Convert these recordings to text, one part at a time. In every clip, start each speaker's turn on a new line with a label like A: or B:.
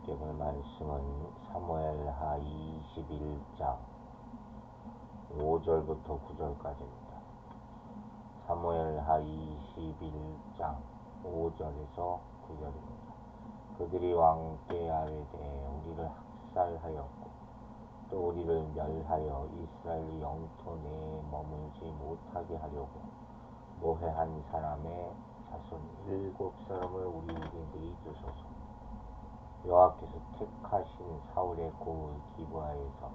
A: 하나님께서 말씀은 사무엘하 21장 5절부터 9절까지입니다. 사무엘하 21장 5절에서 9절입니다. 그들이 왕께 아뢰되 우리를 학살하였고 또 우리를 멸하여 이스라엘 영토 내에 머물지 못하게 하려고 모해한 사람의 자손 7사람을 우리에게 주소서. 여호와께서 택하신 사울의 고을 기브아에서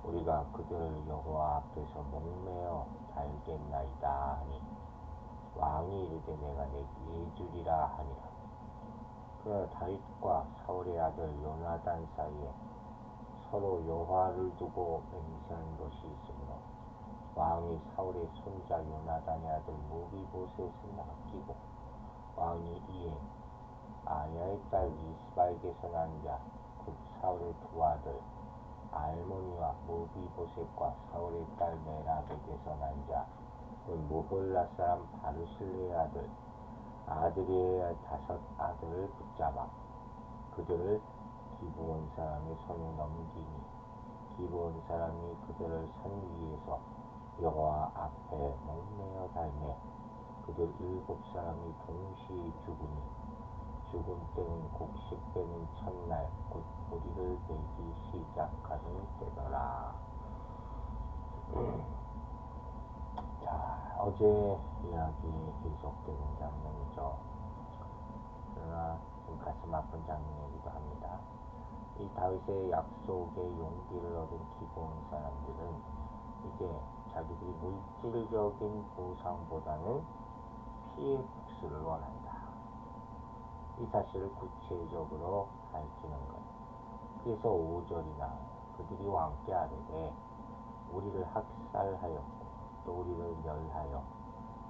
A: 우리가 그들을 여호와 앞에서 목매어 달겠나이다 하니 왕이 이르되 내가 내게 주리라 하니라. 그러나 다윗과 사울의 아들 요나단 사이에 서로 여호와를 두고 맹세한 것이 있으므로 왕이 사울의 손자 요나단의 아들 무비보셋을 아끼고 왕이 이에 아야의 딸 리스바에게서 난 자 곧 사울의 두 아들 알모니와 무비보셋과 사울의 딸 메랍에게서 난 자 곧 무홀라 사람 바르실레의 아들 아드리의 5 아들을 붙잡아 그들을 기브온 사람의 손에 넘기니 기브온 사람이 그들을 산 위에서 여호와 앞에 목매어 달매 그들 7사람이 동시에 죽으니 죽은 때는 곡식 빼는 첫날 곧 뿌리를 내기 시작하는 때더라. 자, 어제 이야기에 계속되는 장면이죠. 그러나 좀 가슴 아픈 장면이기도 합니다. 이 다윗의 약속에 용기를 얻은 기브온 사람들은 이제 자기들이 물질적인 보상보다는 피해 복수를 원한다. 이 사실을 구체적으로 밝히는 것. 그래서 5절이 나와요. 그들이 왕께 아뢰되 우리를 학살하였고 또 우리를 멸하여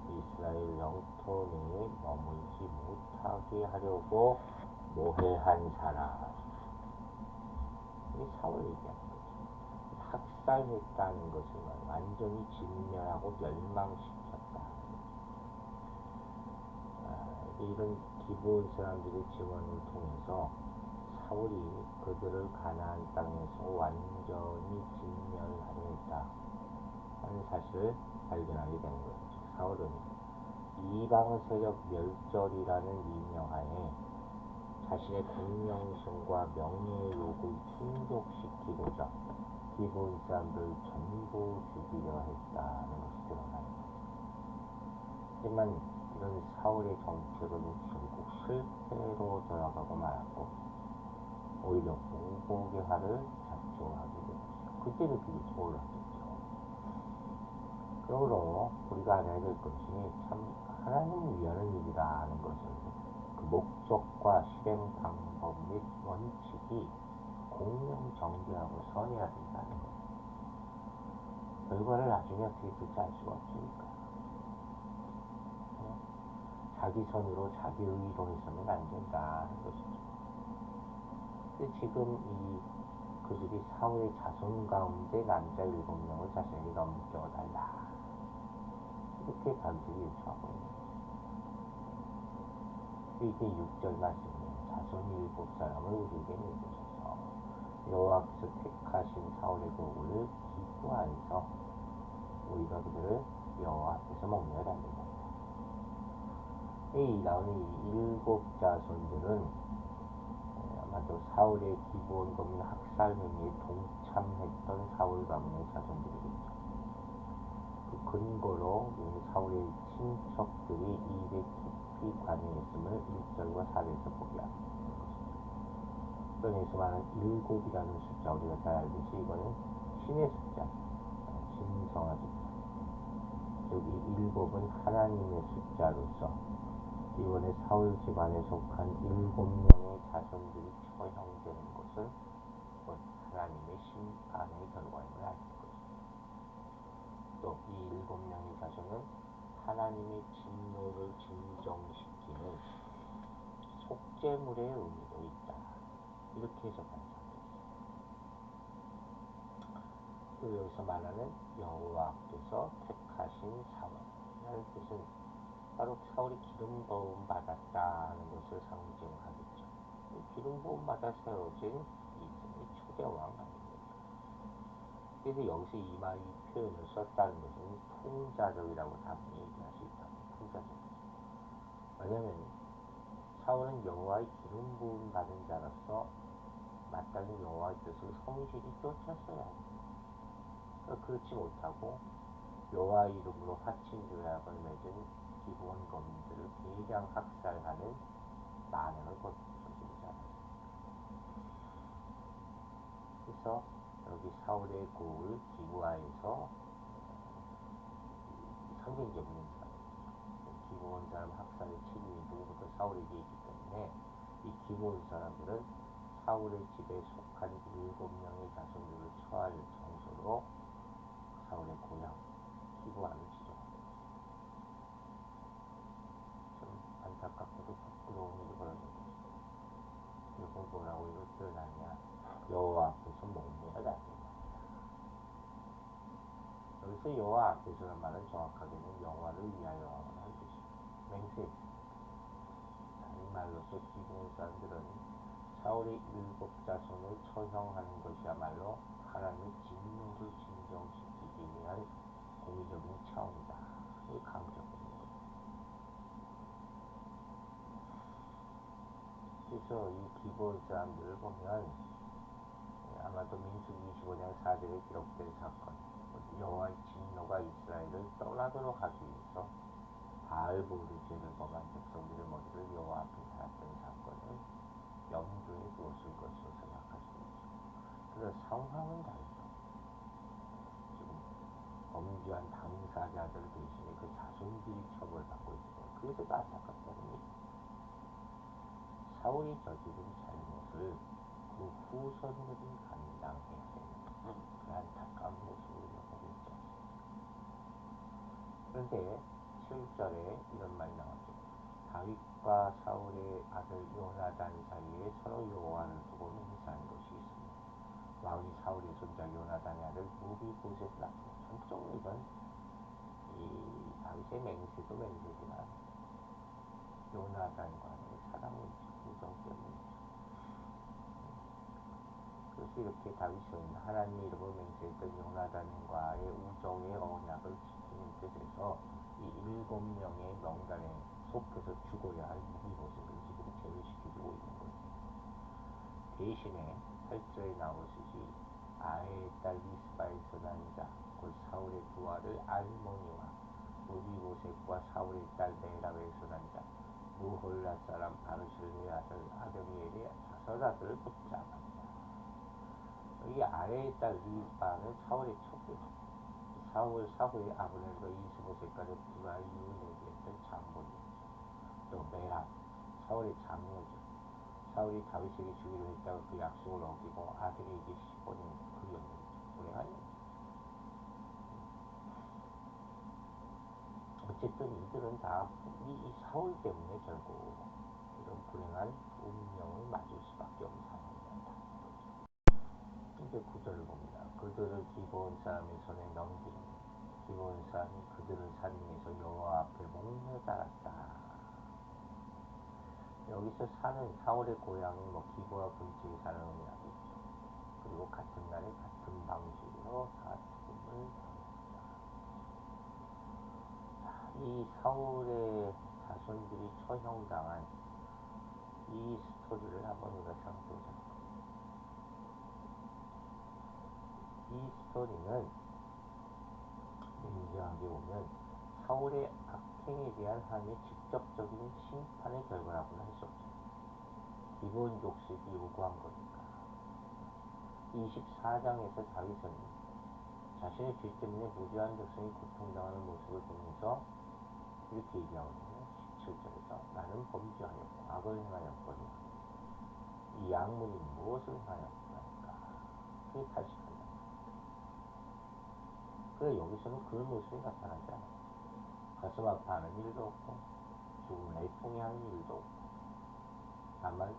A: 이스라엘 영토 내에 머물지 못하게 하려고 모해한 사람. 이 사울 얘기하는 거죠. 학살했다는 것은 완전히 진멸하고 멸망시켰다. 이런 기브온 사람들의 지원을 통해서 사울이 그들을 가나안 땅에서 완전히 진멸하려 했다 하는 사실을 발견하게 된 거예요. 사울은 이방 세력 멸절이라는 미명하에 자신의 공명성과 명예의 욕을 충족시키고자 기브온 사람들을 전부 죽이려 했다는 것이 드러나요. 하지만 이런 사울의 정책은 결국 실패로 돌아가고 말았고 오히려 보복의 화를 자초하게 되었어요. 그때는 그게 몰랐겠죠. 그러므로 우리가 알아야 될 것이 참 하나님을 위하는 일이라 하는 것은 그 목적과 실행 방법 및 원칙이 공명정대하고 선해야 된다는 거예요. 결과를 나중에 어떻게 될지 알 수가 없으니까. 자기 선으로 자기 의로 해서는 안 된다는 것이죠. 근데 지금 그들이 사울의 자손 가운데 남자 7명을 자신에게 넘겨달라 이렇게 단순히 요청하고 있는 거죠. 이게 6절 말씀이에요. 자손 7사람을 우리에게 내주소서. 여호와께서 택하신 사울의 고을 기브아에서 우리가 그들을 여호와 앞에서 목매어 달리다. 이 나오는 이 7자손들은 아마도 사울의 기브온 거민 학살 행위에 동참했던 사울 가문의 자손들이겠죠. 그 근거로 사울의 친척들이 이 일에 깊이 관여했음을 1절과 4절에서 보게 하는 것이죠. 성경에서 말하는 7이라는 숫자 우리가 잘 알듯이 이거는 신의 숫자, 신성한 숫자. 즉 이 7은 하나님의 숫자로서 이번에 사울 집안에 속한 7명의 자손들이 처형되는 것은 곧 하나님의 심판의 결과임을 알 것입니다. 또 이 7명의 자손은 하나님의 진노를 진정시키는 속죄물의 의미도 있다. 이렇게 해석하는 사람도 있습니다. 또 여기서 말하는 여호와께서 택하신 사울이라는 뜻은 바로 사울이 기름 부음 받았다는 것을 상징하겠죠. 기름 부음마다 세워진 이승의 초대 왕 아닙니까? 그래서 여기서 이 표현을 썼다는 것은 풍자적이라고 당연히 얘기할 수 있다. 풍자적. 왜냐면 사울은 여호와의 기름 부음 받은 자로서 마땅히 여호와의 뜻을 성실히 쫓았어야 합니다. 그러니까 그렇지 못하고 여호와 이름으로 화친 조약을 맺은 기브온 거민들을 대량 학살하는 만행을 저지르지 않았습니다. 그래서 여기 사울의 고을 기브아에서 상징적인 기브온 사람 학살의 책임이 누구부터 사울에게 있기 때문에 이 기브온 사람들은 사울의 집에 속한 7명의 자손들을 처할 장소로 사울의 고향 기브아를 지정합니다. 좀 안타깝게도 부끄러운 일이 벌어졌죠. 이걸 뭐라고 이걸 표현하냐? 여호와 앞에서 목매어 달린다. 여기서 여호와 앞에서란 말은 정확하게는 여호와를 위하여 하는 뜻입니다. 맹세했습니다. 이 말로써 기브온 사람들은 사울의 7자손을 처형하는 것이야말로 하나님의 진노를 진정시키기 위한 공의적인 차원이다. 이걸 강조했는 거죠. 그래서 이 기브온 사람들을 보면 아마도 민수기 25장 4절에 기록된 사건, 여호와의 진노가 이스라엘을 떠나도록 하기 위해서 바알보르 죄를 범한 백성들의 머리를 여호와 앞에 달았던 사건을 염두에 두었을 것으로 생각할 수 있죠. 그래서 상황은 다르죠. 지금 범죄한 당사자들 대신에 그 자손들이 처벌받고 있는데 그래서 더 안타깝다는 얘기죠. 사울이 저지른 잘못을 그 후손들이 감당해야 되는 그 안타까운 모습을 우리가 보고 있지 않습니까? 그런데 7절에 이런 말이 나오죠. 다윗과 사울의 아들 요나단 사이에 서로 여호와를 두고 맹세한 것이 있습니다. 왕이 사울의 손자 요나단의 아들 무비보셋을 낳습니다. 전적으로 이건 이 다윗의 맹세도 맹세지만 요나단과의 사랑의 우정 때문이죠. 그래서 이렇게 다윗은 하나님의 이름으로 맹세했던 요나단과의 우정의 언약을 지키는 뜻에서 이 7명의 명단에 속해서 죽어야 할 무비보셋을 지금 제외시켜주고 있는 거예요. 대신에 8절에 나오듯이 아해의 딸 리스바에서 난 자, 곧 사울의 두 아들 알모니와 무비보셋과 사울의 딸 메랍에서 난 자, 무홀라 사람 바르실의 아들 아드미엘의 5 아들을 붙잡았다. 이 아해의 딸 리스바는 사울의 첩이에요. 사울 사후에 아브넬과 이스보셋과를 불화의 이유를 내기했던 장본이었죠. 또 메랍, 사울의 장녀죠. 사울이 다윗에게 주기로 했다가 그 약속을 어기고 아들에게 시보낸 그 여인이죠. 불행한 여인. 어쨌든 이들은 다 이 사울 때문에 결국 이런 불행한 운명을 맞을 수밖에 없는 상황이었다는 거죠. 이제 9절을 봅니다. 그들을 기브온 사람의 손에 넘긴 기브온 사람이 그들을 산중에서 여호와 앞에 목매 달았다. 여기서 사는 사울의 고향이 기브와 근처에 사는 의미하겠죠. 그리고 같은 날에 같은 방식으로 다 죽음을 당했다. 이 사울의 자손들이 처형당한 이 스토리를 한번 우리가 생각해보자. 이 스토리는 냉정하게 보면 사울의 악행에 대한 하나님의 직접적인 심판의 결과라고는 할 수 없죠. 기브온 족속이 요구한 거니까. 24장에서 다윗은 자신의 죄 때문에 무죄한 백성이 고통당하는 모습을 보면서 이렇게 얘기하거든요. 17절에서 나는 범죄하였고 악을 행하였거니와 이 양문이 무엇을 행하였나이까. 그게 탄식한다. 그래 여기서는 그런 모습이 나타나지 않아요. 가슴 아파하는 일도 없고 죽음을 애통해하는 일도 없고 다만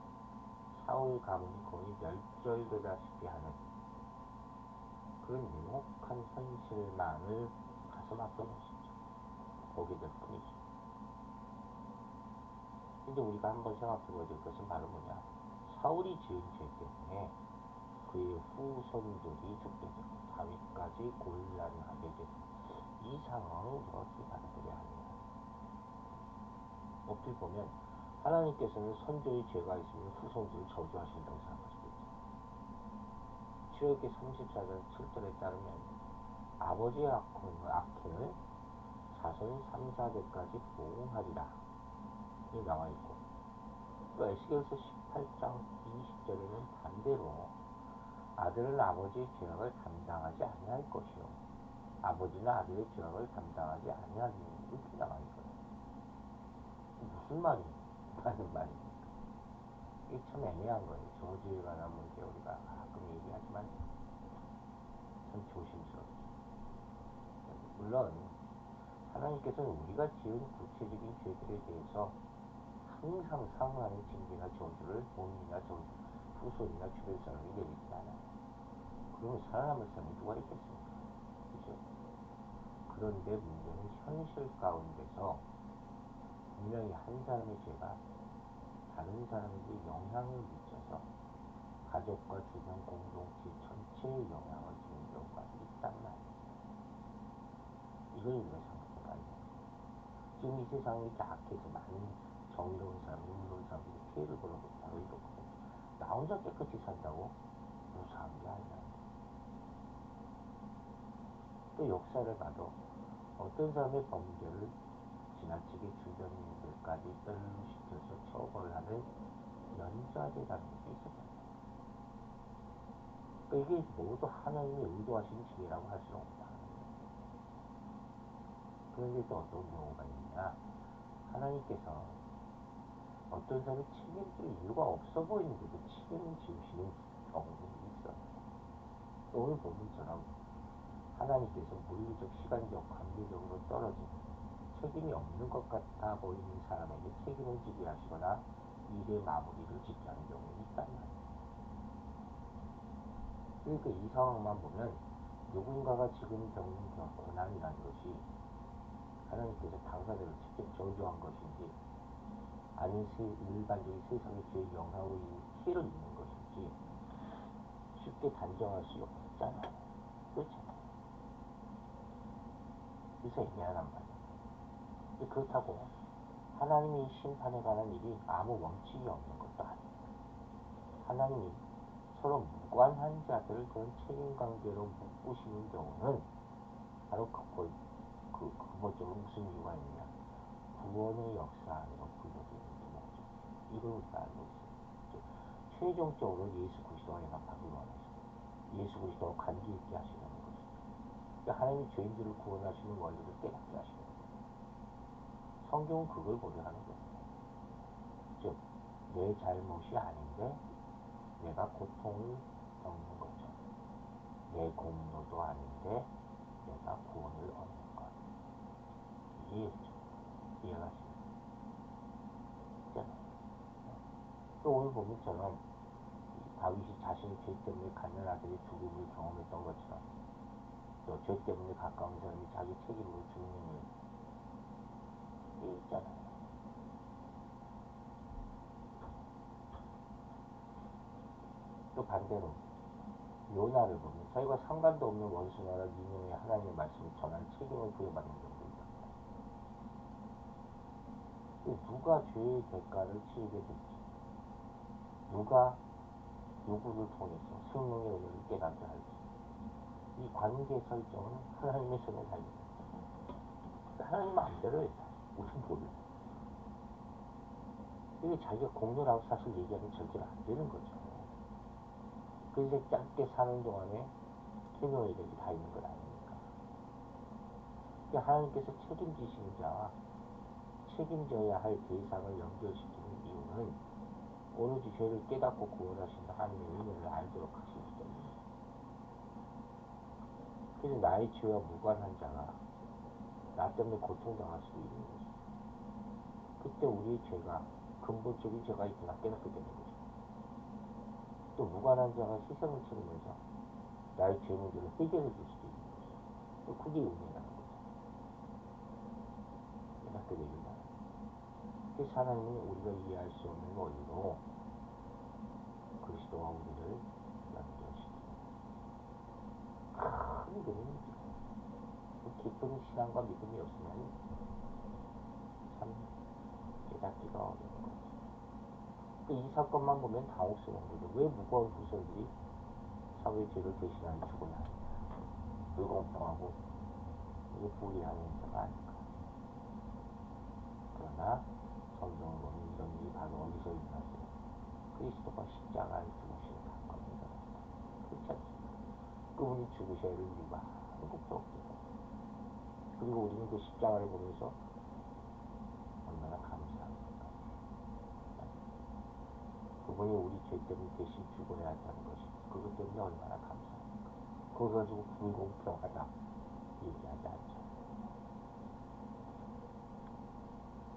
A: 사울 가문이 거의 멸절되다시피 하는 그런 냉혹한 현실만을 가슴 아픈 것이죠. 보게 될 뿐이죠. 이제 우리가 한번 생각해 보야 될 것은 바로 뭐냐? 사울이 지은 죄 때문에 그의 후손들이 죽게 되고 다윗까지 곤란하게 되는 이 상황을 우리가 어떻게 받아들여야 하느냐. 어떻게 보면 하나님께서는 선조의 죄가 있으면 후손들을 저주하신다고 생각하시겠죠. 출애굽기 34장 7절에 따르면 아버지의 악행을 자손 3, 4대까지 보응하리라 이 나와있고, 또 에스겔서 18장 20절에는 반대로 아들은 아버지의 죄악을 담당하지 아니할 것이요 아버지는 아들의 죄악을 담당하지 아니하리니 이렇게 나와있거든요. 무슨 말이 라는 말입니까? 이게 참 애매한 거예요. 저주에 관한 문제 우리가 가끔 얘기하지만 참 조심스럽죠. 물론 하나님께서는 우리가 지은 구체적인 죄들에 대해서 항상 상응하는 징계나 저주를 본인이나 저주, 후손이나 주변 사람이 내리진 않아요. 그러면 살아남을 사람이 누가 있겠습니까? 그죠? 그런데 문제는 현실 가운데서 분명히 한 사람의 죄가 다른 사람에게 영향을 미쳐서 가족과 주변 공동체 전체에 영향을 주는 경우가 있단 말이에요. 이걸 우리가 생각해 봐야 돼요. 지금 이 세상이 이렇게 악해서 많은 정의로운 사람들, 의로운 사람들이 피해를 벌어도 바로 이렇거든요. 나 혼자 깨끗이 산다고 무사한 게 아니야. 또 역사를 봐도 어떤 사람의 범죄를 지나치게 주변인들까지 연루시켜서 처벌하는 연좌제라는 것도 있었잖아요. 그러니까 이게 모두 하나님이 의도하신 지혜라고 할 수는 없다. 그런데 또 어떤 경우가 있느냐, 하나님께서 어떤 사람이 책임질 이유가 없어 보이는데도 책임을 지우시는 경우도 있어요. 또 오늘 본문처럼 하나님께서 물리적, 시간적, 관계적으로 떨어진 책임이 없는 것 같아 보이는 사람에게 책임을 지게 하시거나 일의 마무리를 짓게 하는 경우가 있단 말이에요. 그러니까 이 상황만 보면 누군가가 지금 겪는 고난이라는 것이 하나님께서 당사자를 직접 저주한 것인지 아니면 일반적인 세상의 죄의 영향으로 인해 피해를 입는 것인지 쉽게 단정할 수 없잖아요. 그렇잖아요. 그래서 애매하단 말이에요. 그렇다고 하나님이 심판에 관한 일이 아무 원칙이 없는 것도 아니에요. 하나님이 서로 무관한 자들을 그런 책임관계로 묶으시는 경우는 바로 근본적으로 무슨 이유가 있느냐, 구원의 역사 안으로 불러들이는 게 목적. 이걸 우리가 알고 있어요. 최종적으로 예수 그리스도와 연합하기 원하시고 예수 그리스도와 관계 있게 하시려는 것이죠. 그러니까 하나님이 죄인들을 구원하시는 원리를 깨닫게 하시는 거예요. 성경은 그걸 고려하는 거예요. 즉, 내 잘못이 아닌데 내가 고통을 겪는 거죠. 내 공로도 아닌데 내가 구원을 얻는 것. 이해했죠? 이해가시죠? 또 오늘 본문처럼 다윗이 자신의 죄 때문에 갓난 아들의 죽음을 경험했던 것처럼 또 죄 때문에 가까운 사람이 자기 책임으로 죽는 일, 이게 있잖아요. 또 반대로 요나를 보면 자기가 상관도 없는 원수 나라 니느웨에 하나님의 말씀을 전할 책임을 부여받는 경우도 있단 말이에요. 누가 죄의 대가를 치르게 될지, 누가 누구를 통해서 성령의 은혜를 깨닫게 할지, 이 관계 설정은 하나님의 손에 달립니다. 하나님 마음대로 해요. 우린 몰라요. 이게 자기가 공로라고 사실 얘기하면 절대로 안 되는 거죠. 그래서 짧게 사는 동안에 해명해야 될 게 다 있는 건 아닙니까? 그러니까 하나님께서 책임지시는 자와 책임져야 할 대상을 연결시키는 이유는 오로지 죄를 깨닫고 구원하시는 하나님의 은혜를 알도록 하시기 때문이에요. 그래서 나의 죄와 무관한 자가 나 때문에 고통당할 수도 있는 거죠. 그때 우리의 죄가 근본적인 죄가 있구나 깨닫게 되는 거죠. 또 무관한 자가 희생을 치르면서 나의 죄 문제를 해결해 줄 수도 있는 거죠. 또 그게 은혜라는 거죠. 깨닫게 되길바랍니다. 그래서 하나님은 우리가 이해할 수 없는 원리로 그리스도와 우리를 연결시키는 큰 그림이죠. 깊은 신앙과 믿음이 없으면 참 깨닫기가 어려운 거죠. 이 사건만 보면 당혹스러운 거죠. 왜 무거운 후손들이 사회 죄를 대신하여 죽어야 하느냐. 불공평하고 이게 불의한 행사가 아닐까. 그러나 성경을 보면 이런 일이 바로 어디서 일어났어요? 그리스도가 십자가에 죽으신 사건이 일어났다. 그렇지 않습니까? 그분이 죽으셔야 할 이유가 아무것도 없기 때문에. 그리고 우리는 그 십자가를 보면서 얼마나 감사합니까? 그분이 우리 죄 때문에 대신 죽어야 한다는 것이 그것 때문에 얼마나 감사합니까? 그걸 가지고 불공평하다 얘기하지 않잖아요.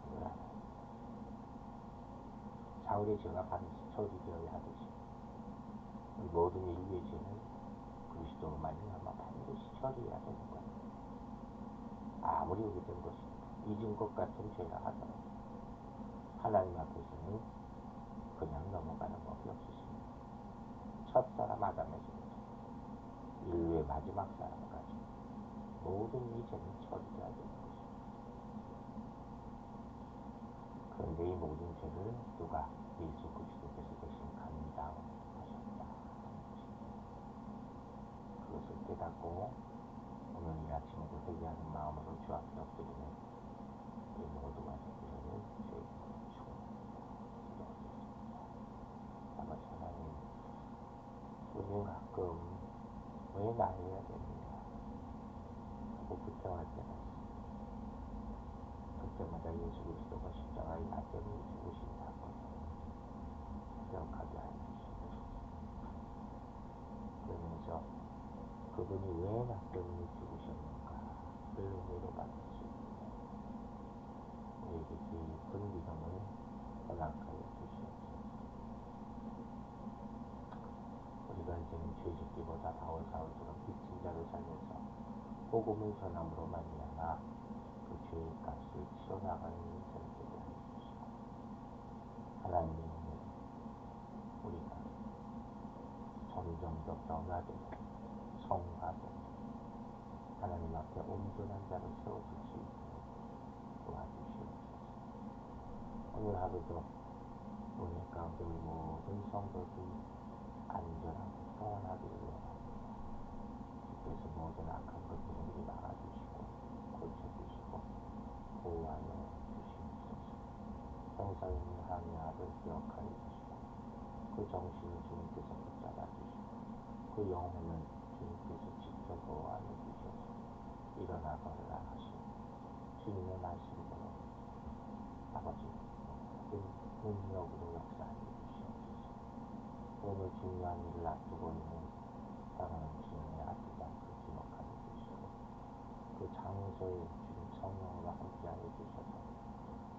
A: 이걸 알아야 돼요. 사울의 죄가 반드시 처리되어야 하듯이 우리 모든 인류의 죄는 그리스도로 말미암아 반드시 처리해야 되는 거예요. 아무리 오래된 것이든 잊은 것 같은 죄라 하더라도 하나님 앞에서는 그냥 넘어가는 법이 없으십니다. 첫사람 아담에서부터 인류의 마지막 사람까지 모든 이 죄는 처리돼야 되는 것입니다. 그런데 이 모든 죄를 누가 예수 그리스도께서 대신 감당하셨다. 그것을 깨닫고 오늘 이 아침에도 회개하는 마음으로 주 앞에 엎드리는 이 모두가 되기를 주의 이름으로 축원합니다. 기도하겠습니다. 아버지 하나님, 우리는 가끔 왜 나이해야 되느냐 하고 불평할 때가 있습니다. 그때마다 예수 그리스도가 십자가에 나 때문에 죽으신 사건을 기억하게 하여 주시옵소서. 그러면서 그분이 왜 나 때문에 죽으셨는가를 물어받을 수 있게 우리에게 깊은 믿음을 허락하여 주시옵소서. 우리가 이제는 죄짓기보다 바울 사울처럼 빚진 자를 살려서 복음을 전함으로 말미암아 그 죄의 값을 치러나가는 인생 되게 하여 주시고, 하나님의 은혜로 우리가 점점 더 변화되고 성화되고 하나님 앞에 온전한 자로 세워질 수 있도록 도와주시옵소서. 오늘 하루도 은혜 가운데 우리 모든 성도들이 안전하고 평안하기를 원합니다. 주께서 모든 악한 것들을 미리 막아주시고 고쳐주시고 보호하여 주시옵소서. 형사님이 항해하를 기억하여 주시고 그 정신을 주님께서 붙잡아 주시고 그 영혼을 주님께서 지켜 보호하여 주셔서 일어나 걸으라 하시니 주님의 말씀대로 아버지 모든 능력으로 역사하여 주시옵소서. 오늘 중요한 일을 앞두고 있는 사랑하는 주님의 아기장을 기억하여 주시고 그 장소에 주님 성령으로 함께하여 주셔서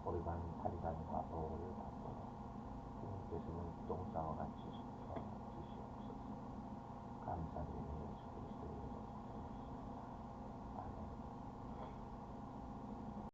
A: 올바른 판단과 보호를 받도록